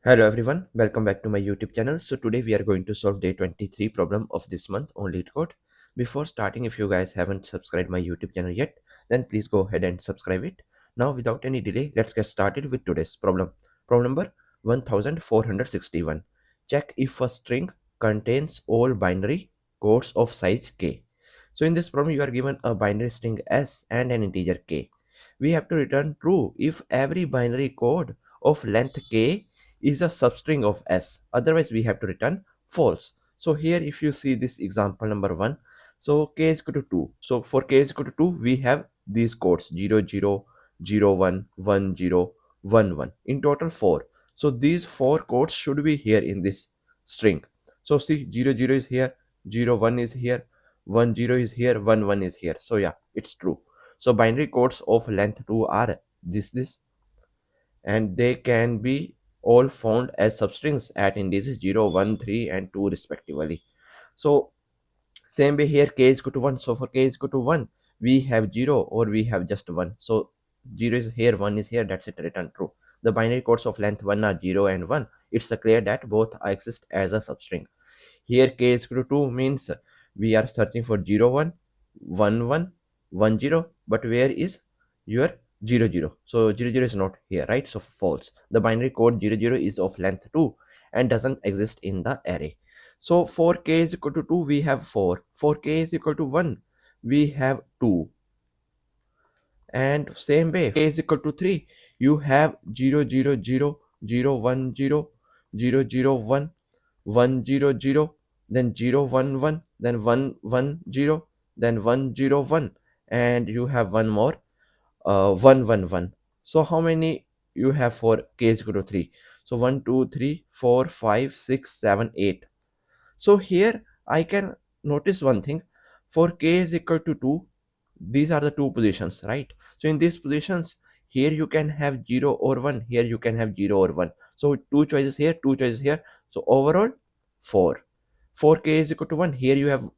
Hello everyone, welcome back to my YouTube channel. So today we are going to solve day 23 problem of this month on LeetCode. Before starting, if you guys haven't subscribed my YouTube channel yet, then please go ahead and subscribe it. Now without any delay, let's get started with today's problem. Problem number 1461. Check if a string contains all binary codes of size k. So in this problem you are given a binary string s and an integer k. We have to return true if every binary code of length k is a substring of s, otherwise we have to return false. So here if you see this example number 1, so k is equal to 2. So for k is equal to 2 we have these codes 0 0 0 1 1 0 1 1, in total 4. So these 4 codes should be here in this string. So see 0 0 is here, 0 1 is here, 1 0 is here, 1 1 is here. So yeah, it's true. So binary codes of length 2 are this, and they can be all found as substrings at indices 0 1 3 and 2 respectively. So same way here, k is equal to 1. So for k is equal to 1 we have 0 or we have just 1. So 0 is here, 1 is here, that's it, return true. The binary codes of length 1 are 0 and 1. It's clear that both exist as a substring. Here k is equal to 2 means we are searching for 0 1 1 1 1 0, but where is your 0 0? So 0 0 is not here, right? So false. The binary code 0 0 is of length 2 and doesn't exist in the array. So for k is equal to 2 we have 4. For k is equal to 1 we have 2. And same way k is equal to 3 you have 0 0 0 0 1 0 0 0 1 1 0 0, then 0 1 1, then 1 1 0, then 1 0 1, and you have one more 1 1 1. So how many you have for k is equal to 3? So 1 2 3 4 5 6 7 8. So here I can notice one thing. For k is equal to 2, these are the two positions, right? So in these positions, here you can have 0 or 1, here you can have 0 or 1. So two choices here, two choices here. So overall 4. For k is equal to 1, here you have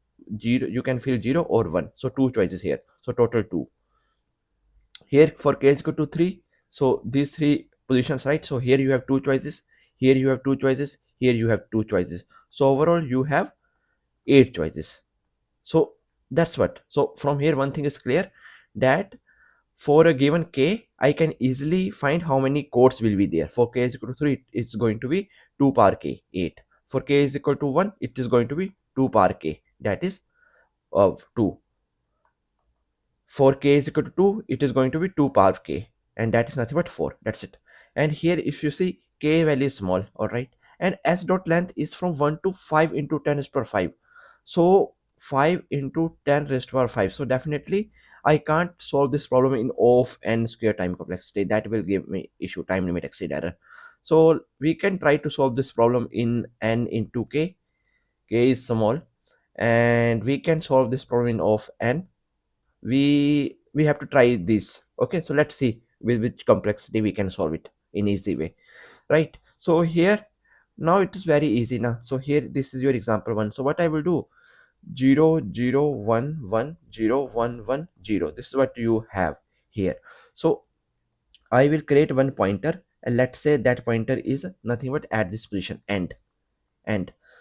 0, you can fill 0 or 1. So two choices here. So total 2. Here for k is equal to 3, so these three positions, right? So here you have two choices, here you have two choices, here you have two choices. So overall you have 8 choices. So that's what. So from here one thing is clear, that for a given k I can easily find how many codes will be there. For k is equal to 3 it's going to be 2 power k 8. For k is equal to 1 it is going to be 2 power k, that is 2. For k is equal to 2 it is going to be 2 power k, and that is nothing but 4. That's it. And here if you see k value is small, all right, and s dot length is from 1 to 5 into 10 raised to power 5. So 5 into 10 raised to power 5. So definitely I can't solve this problem in of n square time complexity. That will give me issue, time limit exceed error. So we can try to solve this problem in n into k. K is small, and we can solve this problem in of n. We have to try this. Okay, so let's see with which complexity we can solve it in easy way, right? So here now it is very easy now. So here this is your example 1. So what I will do, 0 0 1 1 0 1 1 0, this is what you have here. So I will create one pointer, and let's say that pointer is nothing but at this position end.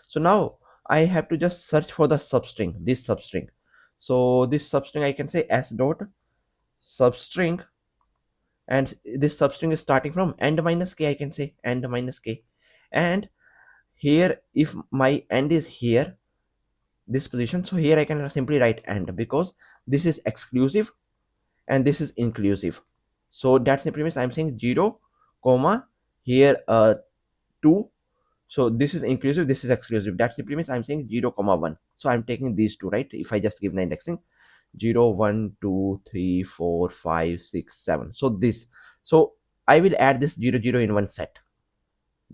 So now I have to just search for the substring, this substring. So this substring I can say s dot substring, and this substring is starting from end minus k. I can say end minus k, and here if my end is here, this position, so here I can simply write end, because this is exclusive and this is inclusive. So that simply means I'm saying 0 comma here 2. So this is inclusive, this is exclusive. That simply means I'm saying 0 comma 1. So I'm taking these two, right? If I just give the indexing 0 1 2 3 4 5 6 7, so this, so I will add this 0 0 in one set.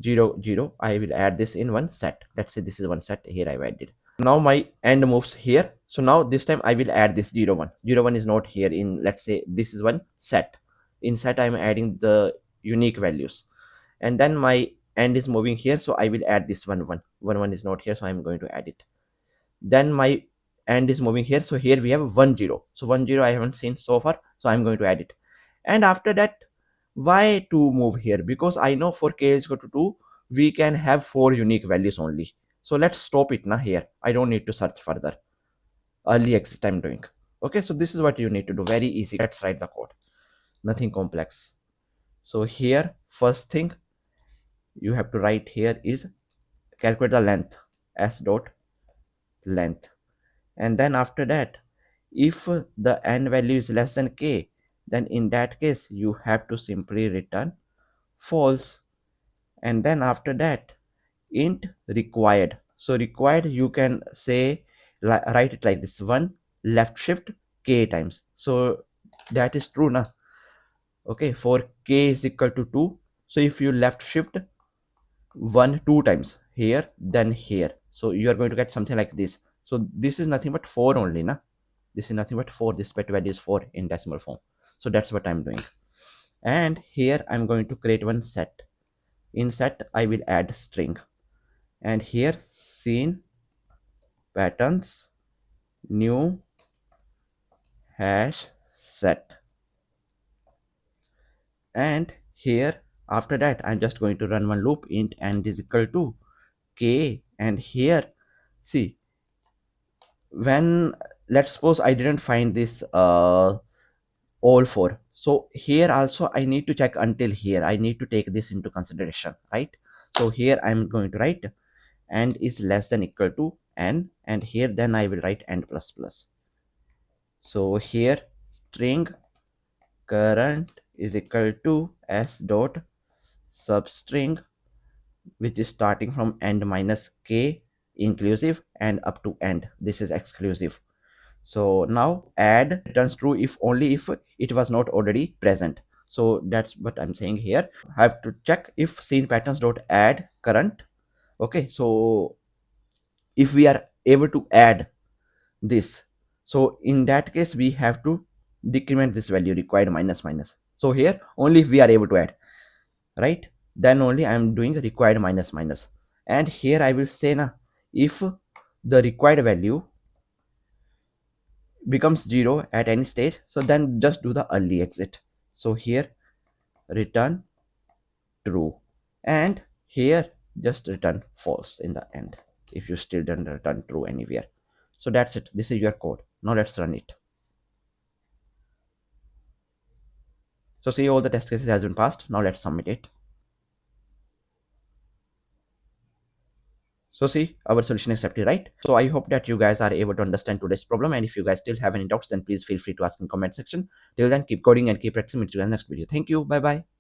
0 0 I will add this in one set. Let's say this is one set, here I've added. Now my end moves here, so now this time I will add this 0 1. 0 1 is not here in, let's say this is one set. In set I'm adding the unique values, and then my end is moving here, so I will add this 1 1. 1 1 is not here, so I'm going to add it. Then my end is moving here, so here we have 1 0. So 1 0 I haven't seen so far, so I'm going to add it. And after that, why to move here? Because I know for k is equal to 2, we can have 4 unique values only. So let's stop it now here. I don't need to search further. Early exit I'm doing. Okay, so this is what you need to do. Very easy. Let's write the code. Nothing complex. So here, first thing you have to write here is calculate the length, s dot length. And then after that, if the n value is less than k, then in that case you have to simply return false. And then after that, int required. So required, you can say, write it like this: 1 left shift k times. So that is true now. Okay, for k is equal to 2. So if you left shift 1 2 times here, then here, so you are going to get something like this. So this is nothing but 4 only na. This is nothing but 4. This pet value is 4 in decimal form. So that's what I'm doing. And here I'm going to create one set. In set I will add string, and here scene patterns new hash set. And here after that I'm just going to run one loop, int n is equal to k. And here, see, when, let's suppose I didn't find this all 4, so here also I need to check until here. I need to take this into consideration, right? So here I'm going to write and is less than equal to n, and here then I will write n plus plus. So here string current is equal to s dot substring, which is starting from end minus k inclusive and up to end. This is exclusive. So now add returns true if only if it was not already present. So that's what I'm saying here. I have to check if scene patterns dot add current. Okay, so if we are able to add this, so in that case we have to decrement this value required minus minus. So here only if we are able to add, right, then only I'm doing required minus minus. And here I will say now, if the required value becomes 0 at any stage, so then just do the early exit. So here return true, and here just return false in the end if you still don't return true anywhere. So that's it. This is your code. Now let's run it. So see, all the test cases has been passed. Now let's submit it. So see, our solution is accepted, right? So I hope that you guys are able to understand today's problem. And if you guys still have any doubts, then please feel free to ask in comment section. Till then, keep coding and keep practicing. Meet you guys next video. Thank you. Bye bye.